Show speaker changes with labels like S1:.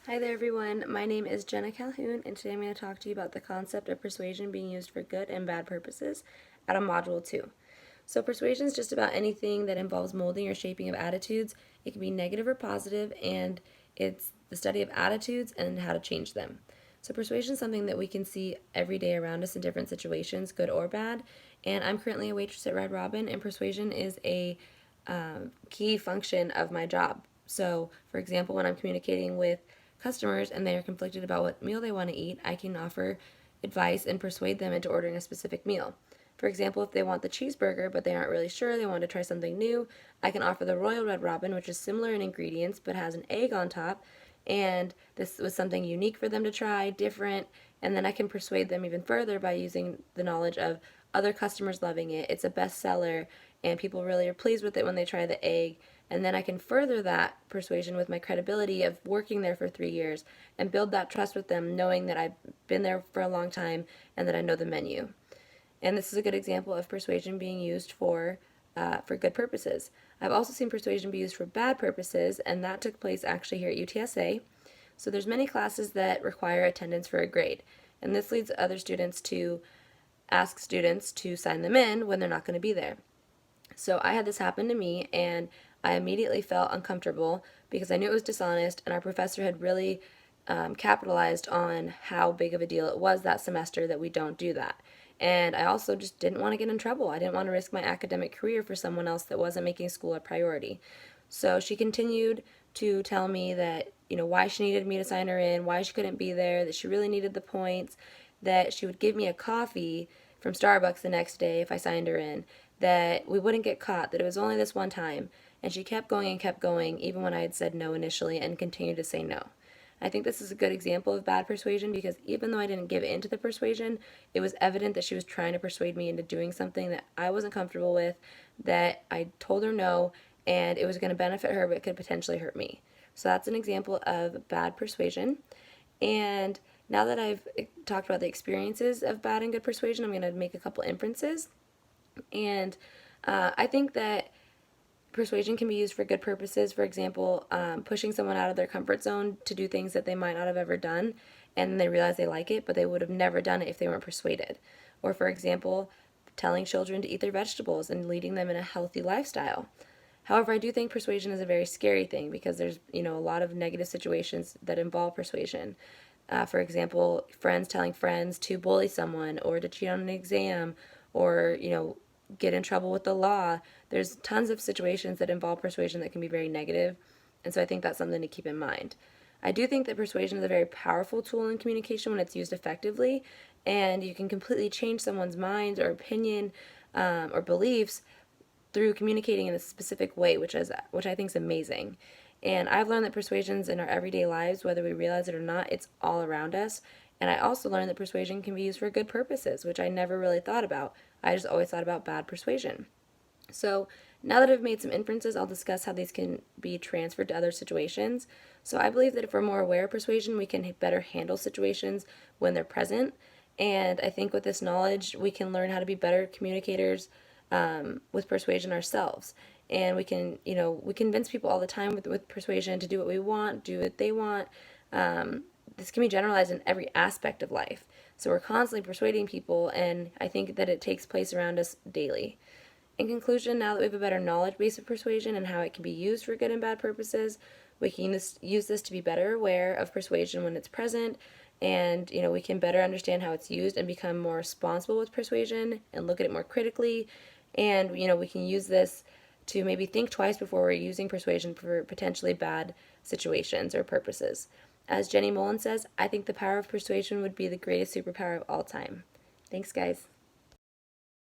S1: Hi there everyone, my name is Jenna Calhoun and today I'm going to talk to you about the concept of persuasion being used for good and bad purposes out of Module 2. So persuasion is just about anything that involves molding or shaping of attitudes. It can be negative or positive, and it's the study of attitudes and how to change them. So persuasion is something that we can see every day around us in different situations, good or bad, and I'm currently a waitress at Red Robin, and persuasion is a key function of my job. So for example, when I'm communicating with customers and they are conflicted about what meal they want to eat, I can offer advice and persuade them into ordering a specific meal. For example, if they want the cheeseburger but they aren't really sure, they want to try something new, I can offer the Royal Red Robin, which is similar in ingredients but has an egg on top, and this was something unique for them to try, different, and then I can persuade them even further by using the knowledge of other customers loving it. It's a bestseller, and people really are pleased with it when they try the egg. And then I can further that persuasion with my credibility of working there for 3 years and build that trust with them, knowing that I've been there for a long time and that I know the menu. And this is a good example of persuasion being used for good purposes. I've also seen persuasion be used for bad purposes, and that took place actually here at UTSA. So there's many classes that require attendance for a grade, and this leads other students to ask students to sign them in when they're not going to be there. So I had this happen to me, and I immediately felt uncomfortable because I knew it was dishonest, and our professor had really capitalized on how big of a deal it was that semester that we don't do that. And I also just didn't want to get in trouble. I didn't want to risk my academic career for someone else that wasn't making school a priority. So she continued to tell me that, why she needed me to sign her in, why she couldn't be there, that she really needed the points, that she would give me a coffee from Starbucks the next day if I signed her in, that we wouldn't get caught, that it was only this one time. And she kept going and kept going, even when I had said no initially, and continued to say no. I think this is a good example of bad persuasion because even though I didn't give in to the persuasion, it was evident that she was trying to persuade me into doing something that I wasn't comfortable with, that I told her no, and it was going to benefit her but could potentially hurt me. So that's an example of bad persuasion. And now that I've talked about the experiences of bad and good persuasion, I'm going to make a couple inferences. And I think that persuasion can be used for good purposes. For example, pushing someone out of their comfort zone to do things that they might not have ever done, and then they realize they like it, but they would have never done it if they weren't persuaded. Or, for example, telling children to eat their vegetables and leading them in a healthy lifestyle. However, I do think persuasion is a very scary thing because there's, a lot of negative situations that involve persuasion. For example, friends telling friends to bully someone or to cheat on an exam or, get in trouble with the law. There's tons of situations that involve persuasion that can be very negative, and so I think that's something to keep in mind. I do think that persuasion is a very powerful tool in communication when it's used effectively, and you can completely change someone's mind or opinion or beliefs through communicating in a specific way, which I think is amazing. And I've learned that persuasions in our everyday lives, whether we realize it or not, it's all around us. And I also learned that persuasion can be used for good purposes, which I never really thought about. I just always thought about bad persuasion. So now that I've made some inferences, I'll discuss how these can be transferred to other situations. So I believe that if we're more aware of persuasion, we can better handle situations when they're present. And I think with this knowledge, we can learn how to be better communicators with persuasion ourselves. And we convince people all the time with persuasion to do what we want, do what they want. This can be generalized in every aspect of life. So we're constantly persuading people, and I think that it takes place around us daily. In conclusion, now that we have a better knowledge base of persuasion and how it can be used for good and bad purposes, we can use this to be better aware of persuasion when it's present, and we can better understand how it's used and become more responsible with persuasion and look at it more critically. And we can use this to maybe think twice before we're using persuasion for potentially bad situations or purposes. As Jenny Mullen says, I think the power of persuasion would be the greatest superpower of all time. Thanks, guys.